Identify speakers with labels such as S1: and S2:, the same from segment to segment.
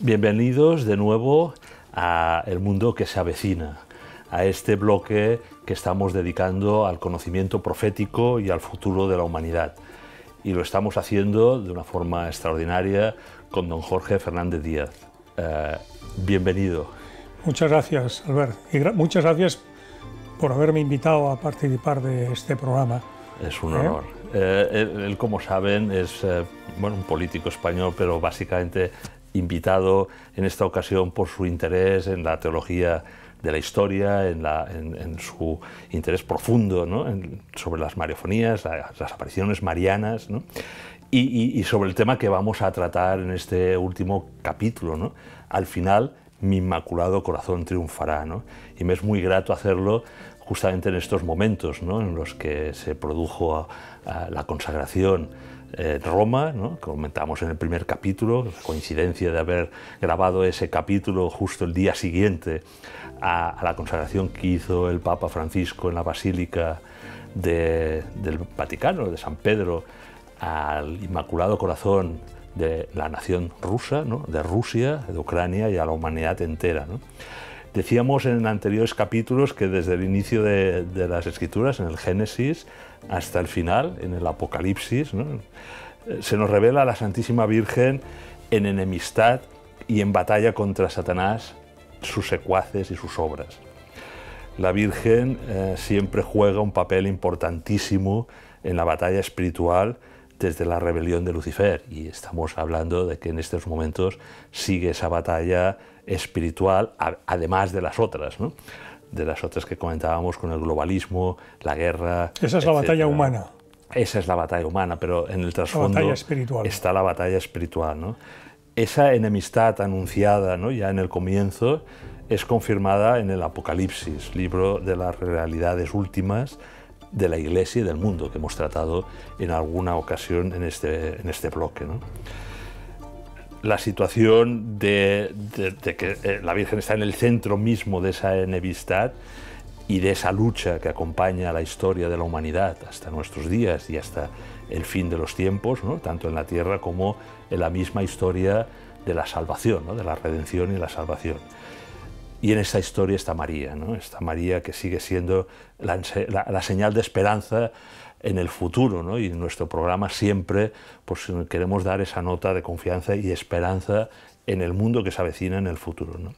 S1: Bienvenidos de nuevo a El Mundo que se avecina, a este bloque que estamos dedicando al conocimiento profético y al futuro de la humanidad. Y lo estamos haciendo de una forma extraordinaria con don Jorge Fernández Díaz. Bienvenido.
S2: Muchas gracias, Albert. Y muchas gracias por haberme invitado a participar de este programa.
S1: Es un honor. Él, como saben, es un político español, pero básicamente invitado en esta ocasión por su interés en la teología de la historia, en su interés profundo, ¿no?, sobre las mariofonías, las apariciones marianas, ¿no?, y sobre el tema que vamos a tratar en este último capítulo, ¿no? Al final, mi inmaculado corazón triunfará, ¿no? Y me es muy grato hacerlo justamente en estos momentos, ¿no?, en los que se produjo la consagración en Roma, ¿no?, que comentamos en el primer capítulo, la coincidencia de haber grabado ese capítulo justo el día siguiente a la consagración que hizo el Papa Francisco en la Basílica del Vaticano, de San Pedro, al Inmaculado Corazón de la nación rusa, ¿no?, de Rusia, de Ucrania y a la humanidad entera, ¿no? Decíamos en anteriores capítulos que desde el inicio de las Escrituras, en el Génesis, hasta el final, en el Apocalipsis, ¿no?, se nos revela a la Santísima Virgen en enemistad y en batalla contra Satanás, sus secuaces y sus obras. La Virgen siempre juega un papel importantísimo en la batalla espiritual desde la rebelión de Lucifer, y estamos hablando de que en estos momentos sigue esa batalla espiritual, además de las otras, ¿no?, de las otras que comentábamos con el globalismo, la guerra.
S2: Esa es la batalla humana.
S1: Esa es la batalla humana, pero en el trasfondo está la batalla espiritual, ¿no? Esa enemistad anunciada, ¿no?, ya en el comienzo, es confirmada en el Apocalipsis, libro de las realidades últimas de la Iglesia y del mundo, que hemos tratado en alguna ocasión en este bloque, ¿no? La situación de que la Virgen está en el centro mismo de esa enemistad y de esa lucha que acompaña a la historia de la humanidad hasta nuestros días y hasta el fin de los tiempos, ¿no?, tanto en la tierra como en la misma historia de la salvación, ¿no?, de la redención y la salvación. Y en esta historia está María, ¿no?, esta María que sigue siendo la señal de esperanza en el futuro, ¿no? Y en nuestro programa siempre pues, queremos dar esa nota de confianza y esperanza en el mundo que se avecina en el futuro, ¿no?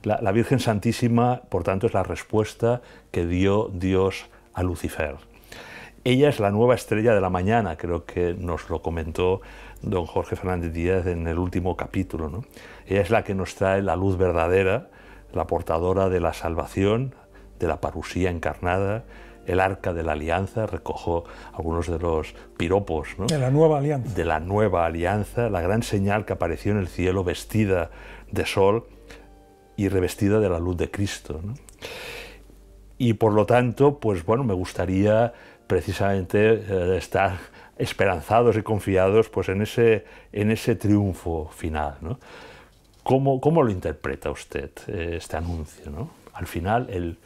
S1: La Virgen Santísima, por tanto, es la respuesta que dio Dios a Lucifer. Ella es la nueva estrella de la mañana, creo que nos lo comentó don Jorge Fernández Díaz en el último capítulo, ¿no? Ella es la que nos trae la luz verdadera, la portadora de la salvación, de la parusía encarnada, el arca de la alianza, recojo algunos de los piropos, ¿no?,
S2: de la nueva alianza.
S1: De la nueva alianza, la gran señal que apareció en el cielo vestida de sol y revestida de la luz de Cristo, ¿no? Y por lo tanto, pues bueno, me gustaría precisamente estar esperanzados y confiados pues, en ese triunfo final, ¿no? ¿Cómo lo interpreta usted este anuncio, ¿no? Al final, él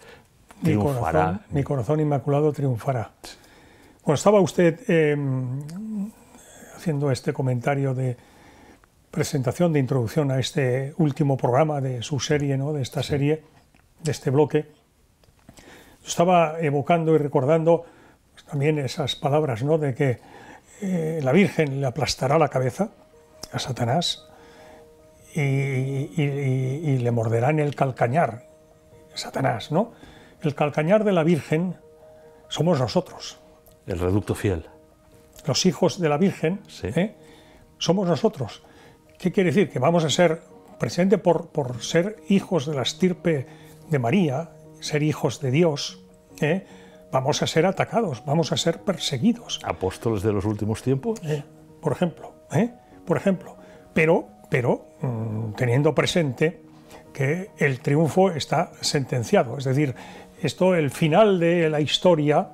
S1: triunfará.
S2: Mi corazón inmaculado triunfará. Bueno, estaba usted haciendo este comentario de presentación, de introducción a este último programa de su serie, ¿no?, de esta serie, de este bloque. Yo estaba evocando y recordando pues, también esas palabras, ¿no?, de que la Virgen le aplastará la cabeza a Satanás y le morderá en el calcañar Satanás, ¿no? El calcañar de la Virgen somos nosotros.
S1: El reducto fiel.
S2: Los hijos de la Virgen, sí, somos nosotros. ¿Qué quiere decir? Que vamos a ser, precisamente por ser hijos de la estirpe de María, ser hijos de Dios, vamos a ser atacados, vamos a ser perseguidos.
S1: ¿Apóstoles de los últimos tiempos?
S2: Por ejemplo. Pero teniendo presente que el triunfo está sentenciado. Es decir, el final de la historia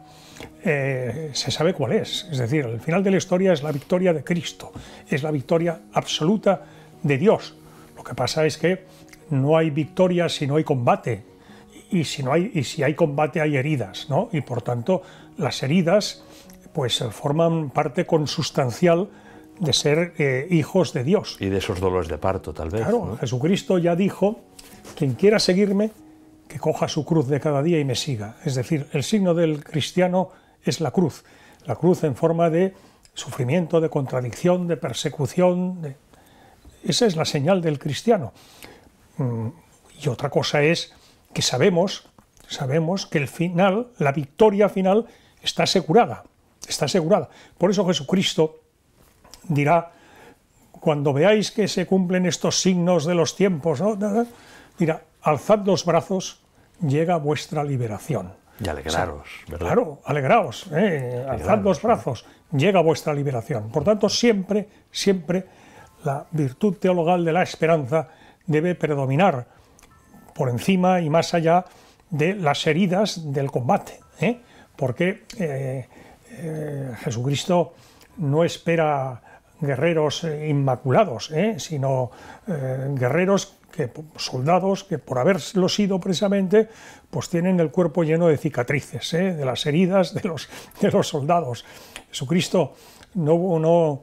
S2: se sabe cuál es. Es decir, el final de la historia es la victoria de Cristo, es la victoria absoluta de Dios. Lo que pasa es que no hay victoria si no hay combate, y si hay combate hay heridas, ¿no? Y por tanto las heridas pues forman parte consustancial de ser hijos de Dios.
S1: Y de esos dolores de parto, tal vez.
S2: Claro,
S1: ¿no?
S2: Jesucristo ya dijo, quien quiera seguirme, que coja su cruz de cada día y me siga. Es decir, el signo del cristiano es la cruz en forma de sufrimiento, de contradicción, de persecución. Esa es la señal del cristiano. Y otra cosa es que sabemos que el final, la victoria final, está asegurada. Está asegurada. Por eso Jesucristo dirá, cuando veáis que se cumplen estos signos de los tiempos, ¿no? Dirá, alzad los brazos, llega vuestra liberación.
S1: Y alegraros, ¿verdad?
S2: Claro, alegraos, alzad los brazos, llega vuestra liberación. Por tanto, siempre la virtud teologal de la esperanza debe predominar por encima y más allá de las heridas del combate, porque Jesucristo no espera guerreros inmaculados, sino guerreros, soldados que por haberlo sido precisamente, pues tienen el cuerpo lleno de cicatrices, de las heridas de los soldados. Jesucristo no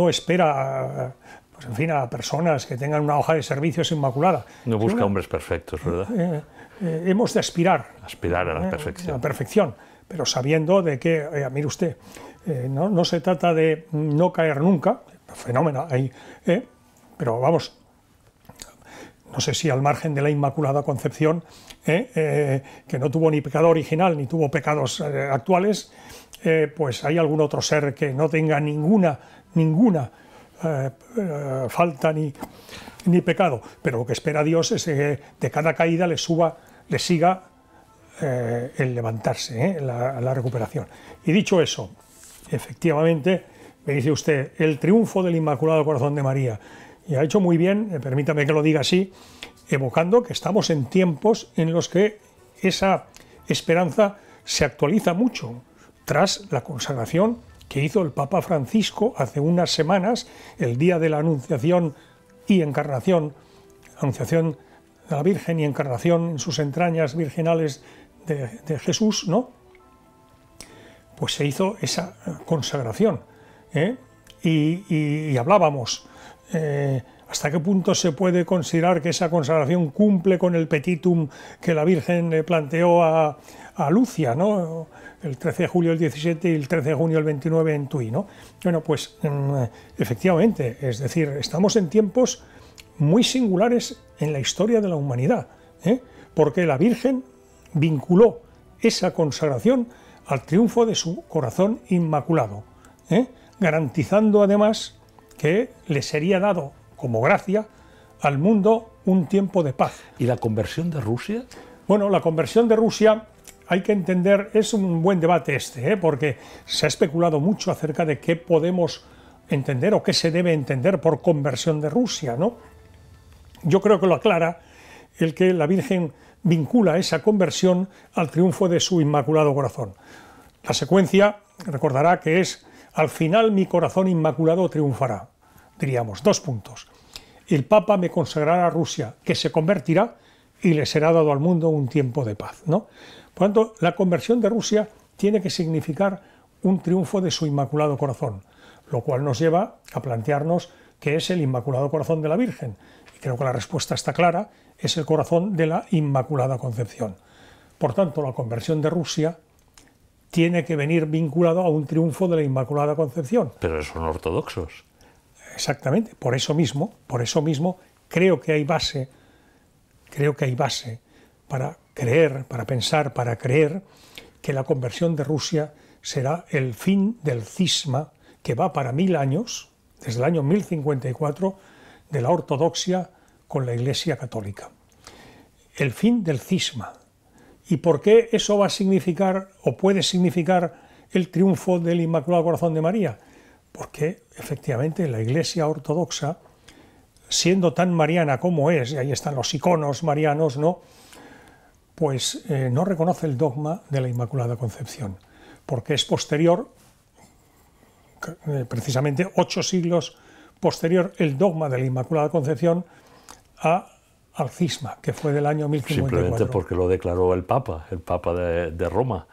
S2: espera, pues en fin, a personas que tengan una hoja de servicios inmaculada.
S1: No busca hombres perfectos, ¿verdad?
S2: Hemos de aspirar
S1: a la perfección.
S2: A la perfección, pero sabiendo de que, mire usted, no se trata de no caer nunca, fenómeno ahí, pero vamos, no sé si al margen de la Inmaculada Concepción, que no tuvo ni pecado original ni tuvo pecados actuales, pues hay algún otro ser que no tenga ninguna falta ni pecado, pero lo que espera Dios es que de cada caída le siga el levantarse, la recuperación. Y dicho eso, efectivamente, me dice usted, el triunfo del Inmaculado Corazón de María. Y ha hecho muy bien, permítame que lo diga así, evocando que estamos en tiempos en los que esa esperanza se actualiza mucho, tras la consagración que hizo el Papa Francisco hace unas semanas, el día de la Anunciación y Encarnación, Anunciación de la Virgen y Encarnación en sus entrañas virginales de Jesús, ¿no? Pues se hizo esa consagración, y hablábamos, ¿hasta qué punto se puede considerar que esa consagración cumple con el petitum que la Virgen le planteó a Lucia, ¿no? El 13 de julio del 17 y el 13 de junio del 29 en Tui, ¿no? Bueno, pues efectivamente, es decir, estamos en tiempos muy singulares en la historia de la humanidad, porque la Virgen vinculó esa consagración al triunfo de su corazón inmaculado, garantizando además que le sería dado como gracia al mundo un tiempo de paz.
S1: ¿Y la conversión de Rusia?
S2: Bueno, la conversión de Rusia, hay que entender, es un buen debate porque se ha especulado mucho acerca de qué podemos entender o qué se debe entender por conversión de Rusia, ¿no? Yo creo que lo aclara el que la Virgen vincula esa conversión al triunfo de su Inmaculado Corazón. La secuencia, recordará que es: al final mi corazón inmaculado triunfará. Diríamos, 2 puntos. El Papa me consagrará a Rusia, que se convertirá y le será dado al mundo un tiempo de paz, ¿no? Por lo tanto, la conversión de Rusia tiene que significar un triunfo de su Inmaculado Corazón, lo cual nos lleva a plantearnos qué es el Inmaculado Corazón de la Virgen. Y creo que la respuesta está clara, es el corazón de la Inmaculada Concepción. Por tanto, la conversión de Rusia tiene que venir vinculado a un triunfo de la Inmaculada Concepción.
S1: Pero son ortodoxos.
S2: Exactamente, por eso mismo creo que hay base para creer, para pensar, para creer que la conversión de Rusia será el fin del cisma que va para 1000 años, desde el año 1054, de la ortodoxia con la Iglesia católica. El fin del cisma. ¿Y por qué eso va a significar o puede significar el triunfo del Inmaculado Corazón de María? Porque efectivamente la Iglesia ortodoxa, siendo tan mariana como es, y ahí están los iconos marianos, ¿no? Pues no reconoce el dogma de la Inmaculada Concepción, porque es posterior, precisamente 8 siglos posterior, el dogma de la Inmaculada Concepción al cisma, que fue del año 1054.
S1: Simplemente porque lo declaró el Papa de Roma,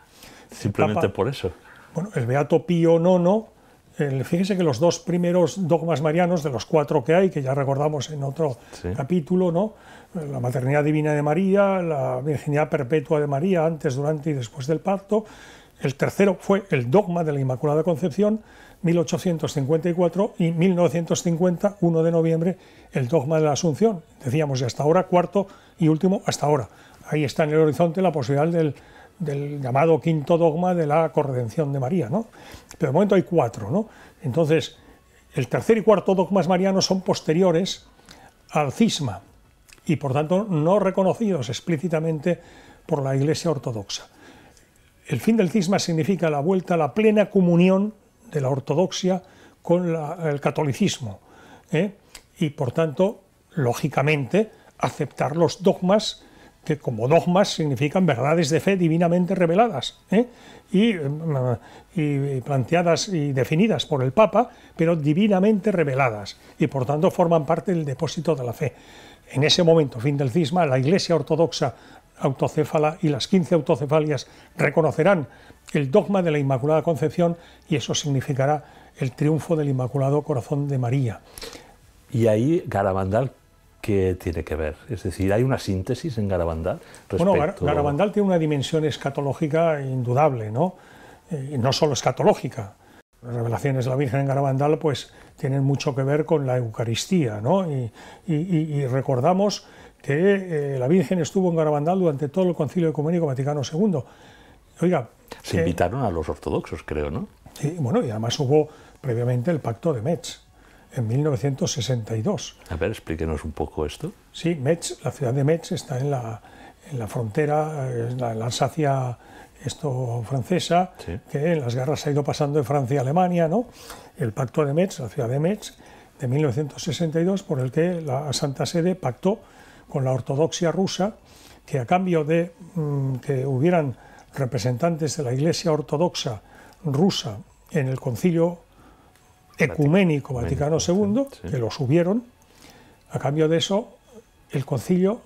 S1: simplemente por eso.
S2: Bueno, el Beato Pío IX Fíjese que los dos primeros dogmas marianos, de los 4 que hay, que ya recordamos en otro capítulo, ¿no? La maternidad divina de María, la virginidad perpetua de María antes, durante y después del parto. El tercero fue el dogma de la Inmaculada Concepción, 1854, y 1950, 1 de noviembre, el dogma de la Asunción. Decíamos, y hasta ahora, cuarto y último, hasta ahora. Ahí está en el horizonte la posibilidad del llamado quinto dogma de la corredención de María, ¿no? Pero de momento hay 4, ¿no? Entonces, el tercer y cuarto dogmas marianos son posteriores al cisma y, por tanto, no reconocidos explícitamente por la Iglesia ortodoxa. El fin del cisma significa la vuelta a la plena comunión de la ortodoxia con el catolicismo, y, por tanto, lógicamente, aceptar los dogmas que como dogmas significan verdades de fe divinamente reveladas, y planteadas y definidas por el Papa, pero divinamente reveladas, y por tanto forman parte del depósito de la fe. En ese momento, fin del cisma, la Iglesia ortodoxa autocéfala y las 15 autocefalias reconocerán el dogma de la Inmaculada Concepción, y eso significará el triunfo del Inmaculado Corazón de María.
S1: Y ahí Garabandal, ¿qué tiene que ver? Es decir, ¿hay una síntesis en Garabandal?
S2: Bueno, Garabandal tiene una dimensión escatológica indudable, ¿no? Y no solo escatológica. Las revelaciones de la Virgen en Garabandal pues tienen mucho que ver con la Eucaristía, ¿no? Y recordamos que la Virgen estuvo en Garabandal durante todo el Concilio Ecuménico Vaticano II. Oiga,
S1: se invitaron a los ortodoxos, creo, ¿no?
S2: Sí, bueno, y además hubo previamente el Pacto de Metz, en 1962.
S1: A ver, explíquenos un poco esto.
S2: Sí, Metz, la ciudad de Metz está en la frontera, en la Alsacia francesa, sí, que en las guerras ha ido pasando de Francia a Alemania, ¿no? El Pacto de Metz, la ciudad de Metz, de 1962, por el que la Santa Sede pactó con la ortodoxia rusa, que a cambio de que hubieran representantes de la Iglesia ortodoxa rusa en el Concilio Ecuménico Vaticano II, sí, que los hubieron, a cambio de eso, el concilio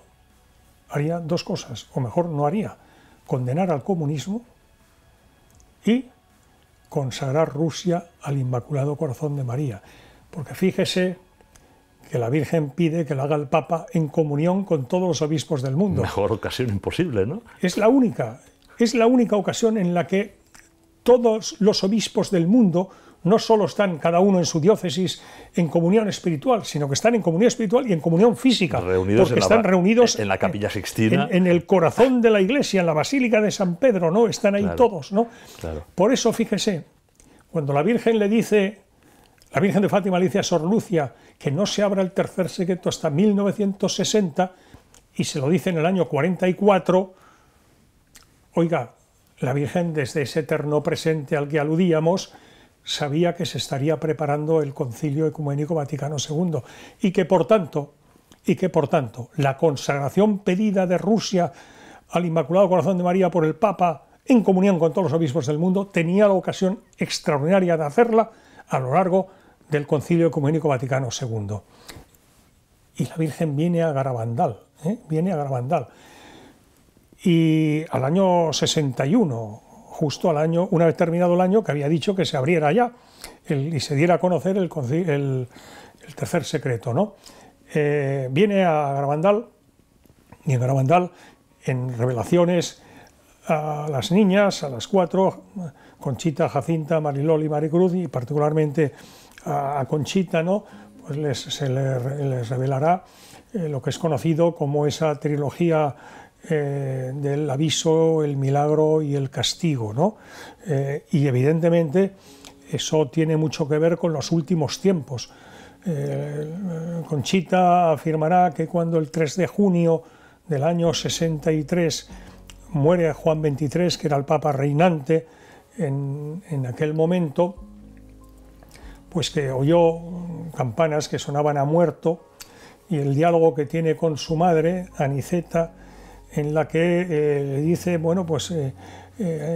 S2: haría 2 cosas, o mejor no haría: condenar al comunismo y consagrar Rusia al Inmaculado Corazón de María. Porque fíjese que la Virgen pide que lo haga el Papa en comunión con todos los obispos del mundo.
S1: Mejor ocasión imposible, ¿no?
S2: Es la única ocasión en la que todos los obispos del mundo no solo están cada uno en su diócesis en comunión espiritual, sino que están en comunión espiritual y en comunión física, porque están reunidos
S1: en la Capilla Sixtina,
S2: en el corazón de la Iglesia, en la Basílica de San Pedro, ¿no? Están ahí, claro, todos, ¿no?
S1: Claro.
S2: Por eso, fíjese, cuando la Virgen la Virgen de Fátima le dice a Sor Lucia que no se abra el tercer secreto hasta 1960, y se lo dice en el año 44, oiga, la Virgen, desde ese eterno presente al que aludíamos, sabía que se estaría preparando el Concilio Ecuménico Vaticano II y que por tanto la consagración pedida de Rusia al Inmaculado Corazón de María por el Papa en comunión con todos los obispos del mundo tenía la ocasión extraordinaria de hacerla a lo largo del Concilio Ecuménico Vaticano II. Y la Virgen viene a Garabandal, y al año 61, justo al año, una vez terminado el año, que había dicho que se abriera ya y se diera a conocer el tercer secreto, ¿no? Viene a Garabandal, y en Garabandal, en revelaciones a las niñas, a las 4, Conchita, Jacinta, Marilol y Maricruz, y particularmente a Conchita, ¿no? Pues se les revelará lo que es conocido como esa trilogía del aviso, el milagro y el castigo, ¿no? Y evidentemente eso tiene mucho que ver con los últimos tiempos. Conchita afirmará que cuando el 3 de junio del año 63 muere Juan XXIII, que era el Papa reinante en aquel momento, pues que oyó campanas que sonaban a muerto, y el diálogo que tiene con su madre, Aniceta, en la que le dice, bueno, pues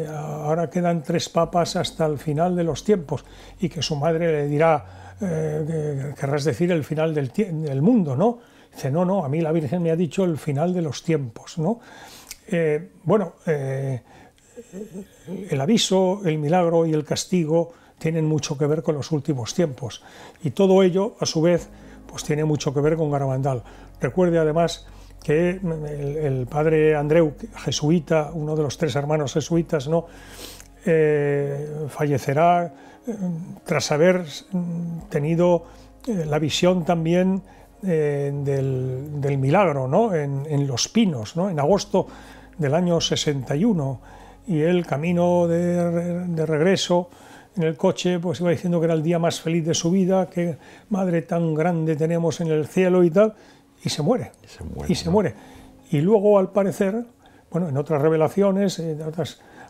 S2: ahora quedan 3 papas hasta el final de los tiempos, y que su madre le dirá, querrás decir el final del mundo, ¿no? Dice, no, a mí la Virgen me ha dicho el final de los tiempos, ¿no? El aviso, el milagro y el castigo tienen mucho que ver con los últimos tiempos. Y todo ello, a su vez, pues tiene mucho que ver con Garabandal. Recuerde además que el padre Andreu, jesuita, uno de los 3 hermanos jesuitas, ¿no? Fallecerá tras haber tenido la visión también del milagro, ¿no? en Los Pinos, ¿no? En agosto del año 61, y el camino de regreso en el coche pues iba diciendo que era el día más feliz de su vida, que madre tan grande tenemos en el cielo y tal, y se muere. Se muere. Y luego, al parecer, bueno, en otras revelaciones,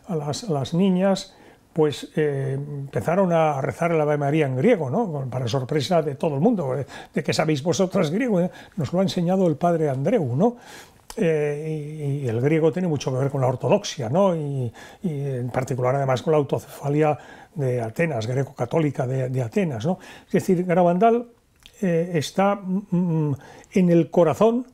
S2: a las niñas, pues empezaron a rezar el Ave María en griego, ¿no? Para sorpresa de todo el mundo. ¿De qué sabéis vosotras griego? Nos lo ha enseñado el padre Andreu, ¿no? Y el griego tiene mucho que ver con la ortodoxia, ¿no? Y en particular, además, con la autocefalia de Atenas, greco-católica de Atenas, ¿no? Es decir, Garabandal está en el corazón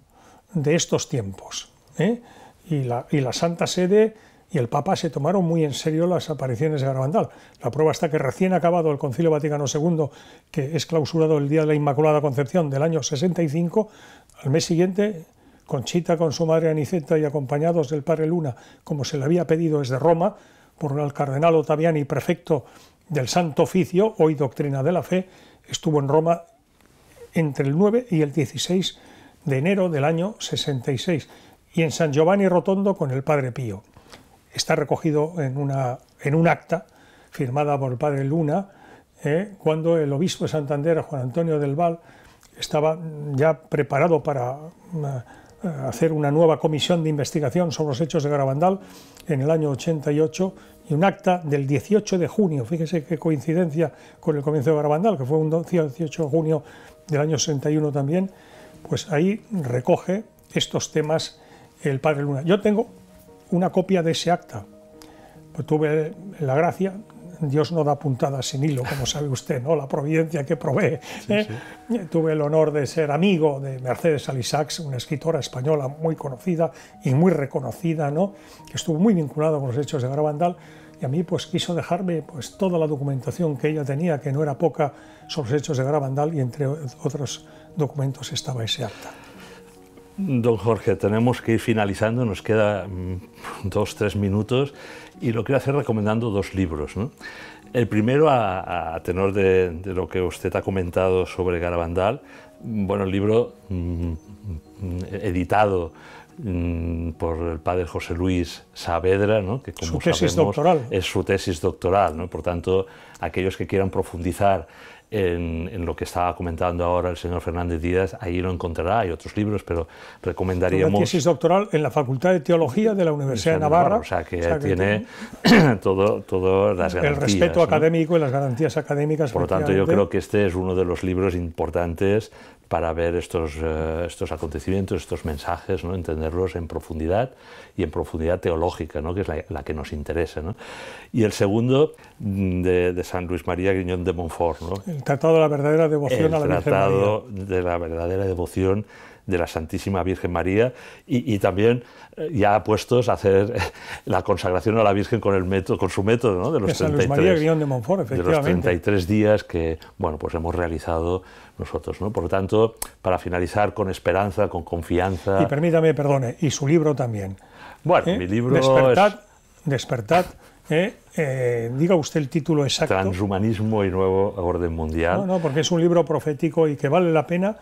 S2: de estos tiempos, ¿eh? Y la Santa Sede y el Papa se tomaron muy en serio las apariciones de Garabandal. La prueba está que recién acabado el Concilio Vaticano II, que es clausurado el día de la Inmaculada Concepción del año 65, al mes siguiente, Conchita con su madre Aniceta y acompañados del padre Luna, como se le había pedido desde Roma, por el cardenal Ottaviani, prefecto del Santo Oficio, hoy Doctrina de la Fe, estuvo en Roma entre el 9 y el 16 de enero del año 66, y en San Giovanni Rotondo con el padre Pío. Está recogido en un acta firmada por el padre Luna, cuando el obispo de Santander, Juan Antonio del Val, estaba ya preparado para hacer una nueva comisión de investigación sobre los hechos de Garabandal en el año 88, y un acta del 18 de junio, fíjese qué coincidencia con el comienzo de Garabandal, que fue un 18 de junio del año 61 también, pues ahí recoge estos temas el padre Luna. Yo tengo una copia de ese acta, pues tuve la gracia, Dios no da puntadas sin hilo, como sabe usted, ¿no? La providencia que provee. Sí. Tuve el honor de ser amigo de Mercedes Alisax, una escritora española muy conocida y muy reconocida, ¿no? Que estuvo muy vinculada con los hechos de Garabandal, y a mí pues quiso dejarme pues toda la documentación que ella tenía, que no era poca, sobre los hechos de Garabandal, y entre otros documentos estaba ese acta.
S1: Don Jorge, tenemos que ir finalizando, nos queda 2-3 minutos, y lo quiero hacer recomendando 2 libros, ¿no? El primero, a tenor de lo que usted ha comentado sobre Garabandal, bueno, el libro editado por el padre José Luis Saavedra, ¿no? Que como
S2: su tesis
S1: sabemos,
S2: doctoral.
S1: Es su tesis doctoral, ¿no? Por tanto, aquellos que quieran profundizar en lo que estaba comentando ahora el señor Fernández Díaz, ahí lo encontrará. Hay otros libros, pero recomendaríamos...
S2: Una tesis doctoral en la Facultad de Teología de la Universidad de Navarra.
S1: O sea, que tiene todo las garantías.
S2: El respeto académico y las garantías académicas.
S1: Por lo tanto, yo creo que este es uno de los libros importantes para ver estos acontecimientos, estos mensajes, ¿no? Entenderlos en profundidad, y en profundidad teológica, ¿no? Que es la que nos interesa, ¿no? Y el segundo, de San Luis María Griñón de Montfort, ¿no?
S2: El Tratado de la verdadera devoción a la Virgen María.
S1: El Tratado de la verdadera devoción de la Santísima Virgen María, y también ya puestos a hacer la consagración a la Virgen con su método, ¿no? De los
S2: San Luis María Griñón de Montfort, efectivamente.
S1: De los 33 días que, bueno, pues hemos realizado nosotros, ¿no? Por lo tanto, para finalizar con esperanza, con confianza...
S2: Y permítame, perdone, y su libro también.
S1: Bueno, mi libro
S2: Despertad, diga usted el título exacto.
S1: Transhumanismo y nuevo orden mundial.
S2: No, porque es un libro profético y que vale la pena,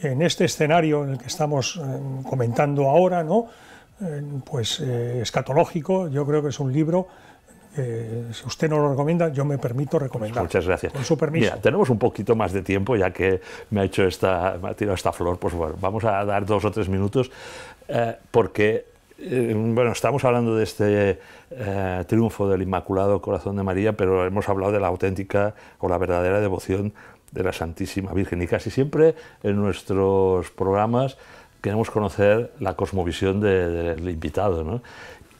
S2: en este escenario en el que estamos comentando ahora, ¿no? Pues escatológico. Yo creo que es un libro, si usted no lo recomienda, yo me permito recomendar.
S1: Muchas gracias.
S2: Con su permiso.
S1: Mira, tenemos un poquito más de tiempo, ya que me ha tirado esta flor, pues bueno, vamos a dar 2 o 3 minutos, porque bueno, estamos hablando de este triunfo del Inmaculado Corazón de María, pero hemos hablado de la auténtica o la verdadera devoción de la Santísima Virgen, y casi siempre en nuestros programas queremos conocer la cosmovisión del invitado, ¿no?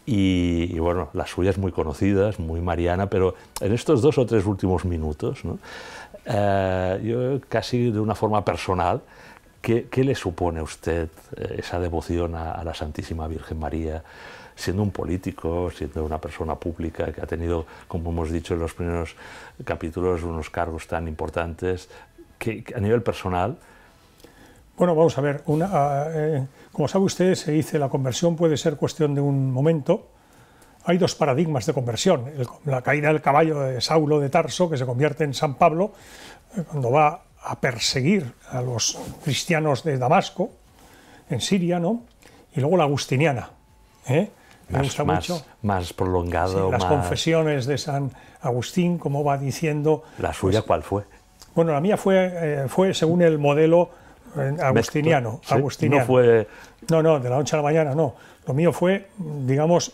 S1: Y bueno, la suya es muy conocida, es muy mariana, pero en estos 2 o 3 últimos minutos, ¿no? Yo casi de una forma personal ¿Qué le supone a usted esa devoción a la Santísima Virgen María, siendo un político, siendo una persona pública que ha tenido, como hemos dicho en los primeros capítulos, unos cargos tan importantes, que a nivel personal?
S2: Bueno, vamos a ver, como sabe usted, se dice la conversión puede ser cuestión de un momento. Hay dos paradigmas de conversión: la caída del caballo de Saulo de Tarso, que se convierte en San Pablo, cuando va a perseguir a los cristianos de Damasco, en Siria, ¿no? Y luego la agustiniana, me gusta mucho.
S1: Más prolongado.
S2: Sí, las confesiones de San Agustín, como va diciendo.
S1: ¿La suya cuál fue?
S2: Bueno, la mía fue según el modelo agustiniano.
S1: ¿Sí?
S2: Agustiniano.
S1: No fue...
S2: No, de la noche a la mañana no. Lo mío fue, digamos,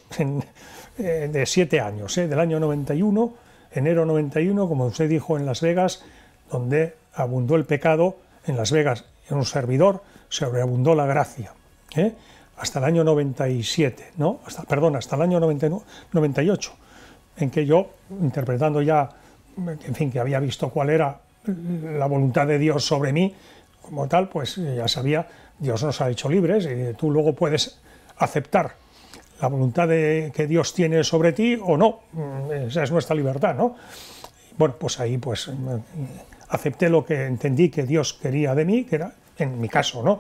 S2: de 7 años, del año 91, enero 91, como usted dijo, en Las Vegas, donde abundó el pecado. En Las Vegas, en un servidor, sobreabundó la gracia. Hasta el año 97, ¿no? Hasta el año 98, en que yo, interpretando ya, en fin, que había visto cuál era la voluntad de Dios sobre mí, como tal, pues ya sabía, Dios nos ha hecho libres y tú luego puedes aceptar la voluntad que Dios tiene sobre ti o no. Esa es nuestra libertad, ¿no? Bueno, pues ahí pues acepté lo que entendí que Dios quería de mí, que era, en mi caso, ¿no?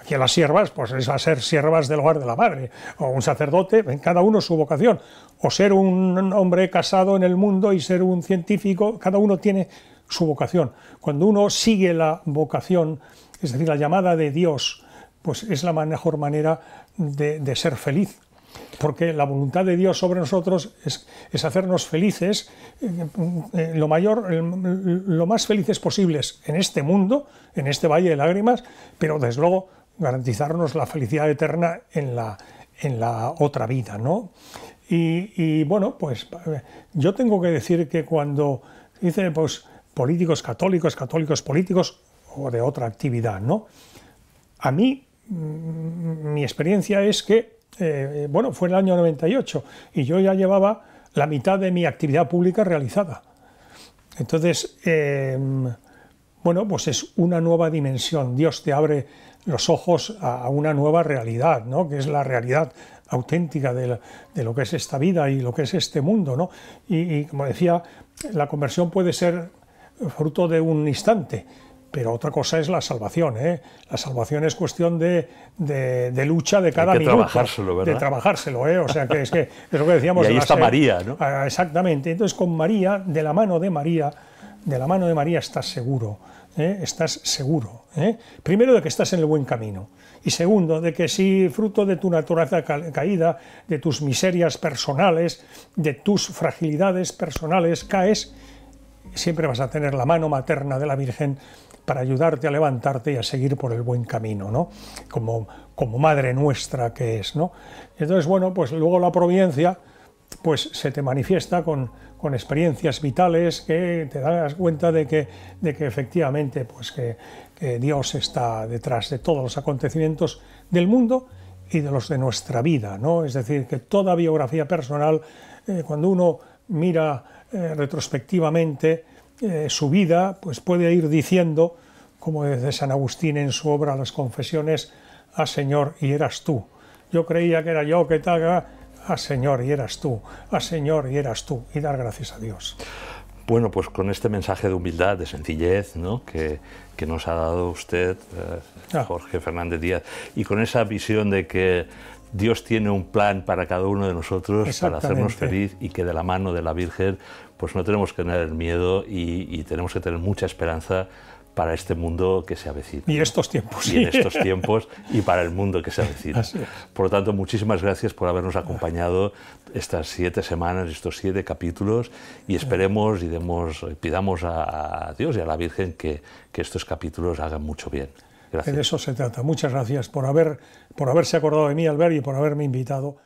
S2: Aquí a las siervas, pues es a ser siervas del hogar de la madre, o un sacerdote, en cada uno su vocación, o ser un hombre casado en el mundo y ser un científico, cada uno tiene su vocación. Cuando uno sigue la vocación, es decir, la llamada de Dios, pues es la mejor manera de ser feliz, porque la voluntad de Dios sobre nosotros es hacernos felices, lo más felices posibles en este mundo, en este valle de lágrimas, pero desde luego garantizarnos la felicidad eterna en la otra vida, ¿no? Y bueno, pues yo tengo que decir que cuando dice, pues, políticos católicos políticos o de otra actividad, ¿no? A mí, mi experiencia es que, bueno, fue en el año 98 y yo ya llevaba la mitad de mi actividad pública realizada. Entonces, bueno, pues es una nueva dimensión. Dios te abre los ojos a una nueva realidad, ¿no? Que es la realidad auténtica de lo que es esta vida y lo que es este mundo, ¿no? Y como decía, la conversión puede ser fruto de un instante, pero otra cosa es la salvación, La salvación es cuestión de lucha de cada minuto.
S1: Trabajárselo, ¿verdad?
S2: De trabajárselo, O sea, que es lo que decíamos.
S1: Y ahí está María, ¿no?
S2: Exactamente. Entonces, con María, de la mano de María estás seguro, estás seguro. Primero, de que estás en el buen camino. Y segundo, de que si fruto de tu naturaleza caída, de tus miserias personales, de tus fragilidades personales, caes, siempre vas a tener la mano materna de la Virgen para ayudarte a levantarte y a seguir por el buen camino, ¿no? Como madre nuestra que es, ¿no? Entonces, bueno, pues luego la providencia pues se te manifiesta con experiencias vitales que te das cuenta de que efectivamente pues que Dios está detrás de todos los acontecimientos del mundo y de los de nuestra vida, ¿no? Es decir, que toda biografía personal, cuando uno mira retrospectivamente su vida, pues puede ir diciendo, como dice San Agustín en su obra Las Confesiones, ah, Señor, y eras tú. Yo creía que era yo, que tal, ah, Señor, y eras tú. Ah, Señor, y eras tú. Y dar gracias a Dios.
S1: Bueno, pues con este mensaje de humildad, de sencillez, ¿no? que nos ha dado usted, Jorge Fernández Díaz, y con esa visión de que Dios tiene un plan para cada uno de nosotros, para hacernos feliz, y que de la mano de la Virgen pues no tenemos que tener miedo y tenemos que tener mucha esperanza para este mundo que se avecina.
S2: Y estos tiempos.
S1: Y en estos tiempos y para el mundo que se avecina. Por lo tanto, muchísimas gracias por habernos acompañado estas 7 semanas, estos 7 capítulos, y esperemos y pidamos a Dios y a la Virgen que estos capítulos hagan mucho bien. Gracias.
S2: De eso se trata. Muchas gracias por haberse acordado de mí, Albert, y por haberme invitado.